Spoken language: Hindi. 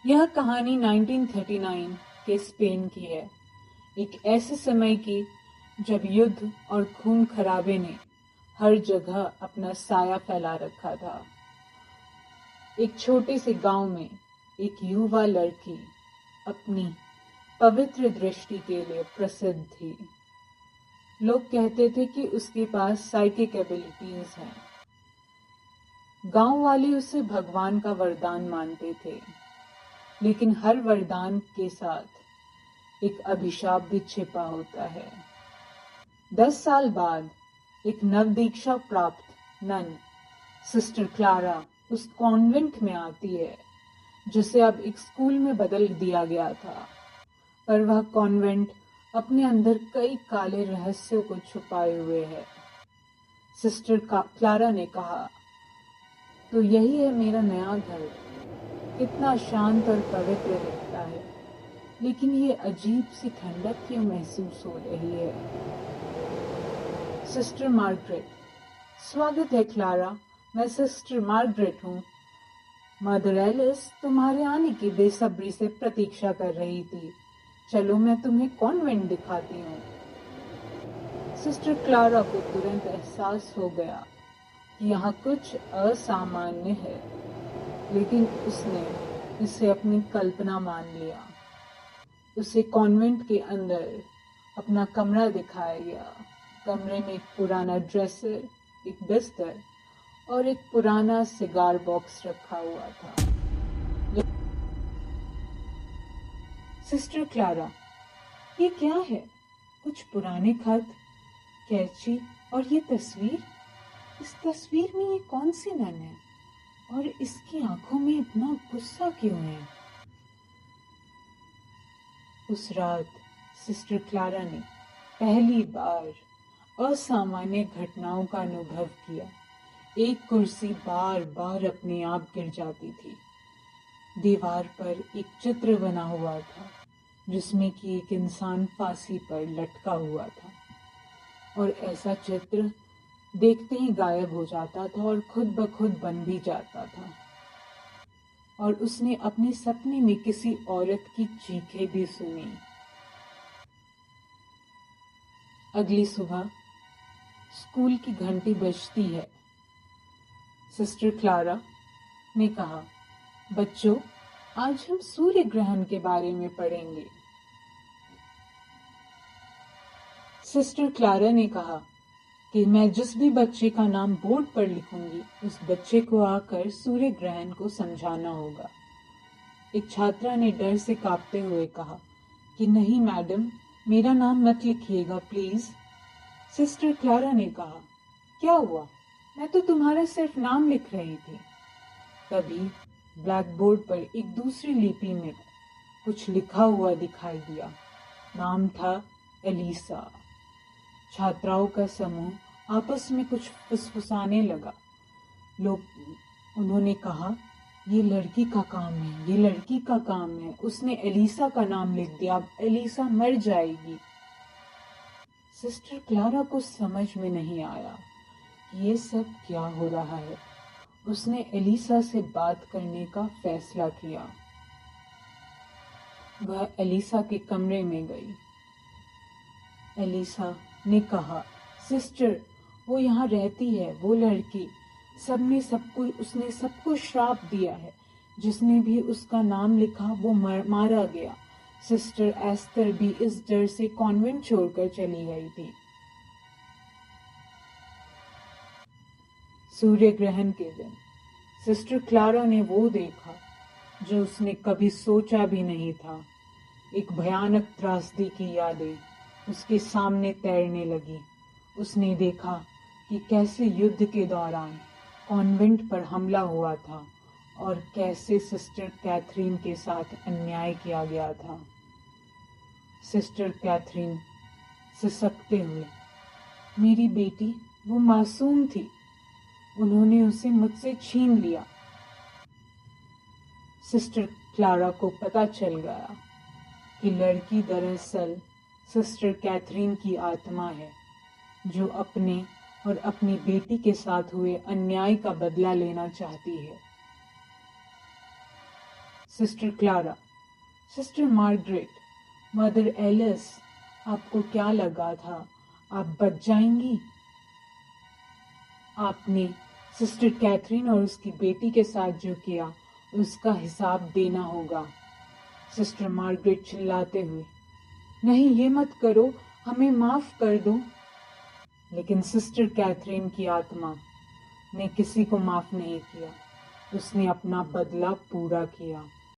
यह कहानी 1939 के स्पेन की है, एक ऐसे समय की जब युद्ध और खून खराबे ने हर जगह अपना साया फैला रखा था। एक छोटे से गांव में एक युवा लड़की अपनी पवित्र दृष्टि के लिए प्रसिद्ध थी। लोग कहते थे कि उसके पास साइकिक एबिलिटीज हैं। गांव वाले उसे भगवान का वरदान मानते थे, लेकिन हर वरदान के साथ एक अभिशाप भी छिपा होता है। 10 साल बाद एक नवदीक्षा प्राप्त नन सिस्टर क्लारा उस कॉन्वेंट में आती है, जिसे अब एक स्कूल में बदल दिया गया था। पर वह कॉन्वेंट अपने अंदर कई काले रहस्यों को छुपाए हुए है। सिस्टर क्लारा ने कहा, तो यही है मेरा नया घर। कितना शांत और पवित्र दिखता है, लेकिन ये अजीब सी ठंडक क्यों महसूस हो रही है। सिस्टर मार्गरेट, स्वागत है क्लारा, मैं सिस्टर मार्गरेट हूँ। मदर एलिस तुम्हारे आने की बेसब्री से प्रतीक्षा कर रही थी। चलो मैं तुम्हें कॉन्वेंट दिखाती हूँ। सिस्टर क्लारा को तुरंत एहसास हो गया कि यहाँ कुछ असामान्य है, लेकिन उसने इसे अपनी कल्पना मान लिया। उसे कॉन्वेंट के अंदर अपना कमरा दिखाया गया। कमरे में एक पुराना ड्रेसर, एक बिस्तर और एक पुराना सिगार बॉक्स रखा हुआ था। सिस्टर क्लारा, ये क्या है? कुछ पुराने खत, कैंची और ये तस्वीर। इस तस्वीर में ये कौन सी नन है और इसकी आंखों में इतना गुस्सा क्यों है? उस रात सिस्टर क्लारा ने पहली बार असामान्य घटनाओं का अनुभव किया। एक कुर्सी बार बार अपने आप गिर जाती थी। दीवार पर एक चित्र बना हुआ था, जिसमें कि एक इंसान फांसी पर लटका हुआ था, और ऐसा चित्र देखते ही गायब हो जाता था और खुद ब खुद बन भी जाता था। और उसने अपने सपने में किसी औरत की चीखें भी सुनी। अगली सुबह स्कूल की घंटी बजती है। सिस्टर क्लारा ने कहा, बच्चों, आज हम सूर्य ग्रहण के बारे में पढ़ेंगे। सिस्टर क्लारा ने कहा कि मैं जिस भी बच्चे का नाम बोर्ड पर लिखूंगी, उस बच्चे को आकर सूर्य ग्रहण को समझाना होगा। एक छात्रा ने डर से कांपते हुए कहा कि नहीं मैडम, मेरा नाम मत लिखिएगा प्लीज। सिस्टर क्लारा ने कहा, क्या हुआ? मैं तो तुम्हारा सिर्फ नाम लिख रही थी। तभी ब्लैक बोर्ड पर एक दूसरी लिपि में कुछ लिखा हुआ दिखाई दिया। नाम था एलिसा। छात्राओं का समूह आपस में कुछ फुसफुसाने लगा। उन्होंने कहा, ये लड़की का काम है, ये लड़की का काम है। उसने एलिसा का नाम लिख दिया, अब एलिसा मर जाएगी। सिस्टर क्लारा को समझ में नहीं आया कि ये सब क्या हो रहा है। उसने एलिसा से बात करने का फैसला किया। वह एलिसा के कमरे में गई। एलिसा ने कहा, सिस्टर, वो यहाँ रहती है, वो लड़की। उसने सबको श्राप दिया है। जिसने भी उसका नाम लिखा वो मारा गया। सिस्टर एस्तर भी इस डर से कॉन्वेंट छोड़कर चली गई थी। सूर्य ग्रहण के दिन सिस्टर क्लारा ने वो देखा जो उसने कभी सोचा भी नहीं था। एक भयानक त्रासदी की यादें उसके सामने तैरने लगी। उसने देखा कि कैसे युद्ध के दौरान कॉन्वेंट पर हमला हुआ था और कैसे सिस्टर कैथरीन के साथ अन्याय किया गया था। सिस्टर कैथरीन सिसकते हुए, मेरी बेटी, वो मासूम थी, उन्होंने उसे मुझसे छीन लिया। सिस्टर क्लारा को पता चल गया कि लड़की दरअसल सिस्टर कैथरीन की आत्मा है, जो अपने और अपनी बेटी के साथ हुए अन्याय का बदला लेना चाहती है। Sister Clara, sister Margaret, mother Alice, आपको क्या लगा था आप बच जाएंगी? आपने सिस्टर कैथरीन और उसकी बेटी के साथ जो किया उसका हिसाब देना होगा। सिस्टर मार्गरेट चिल्लाते हुए, नहीं ये मत करो, हमें माफ कर दो। लेकिन सिस्टर कैथरीन की आत्मा ने किसी को माफ नहीं किया, उसने अपना बदला पूरा किया।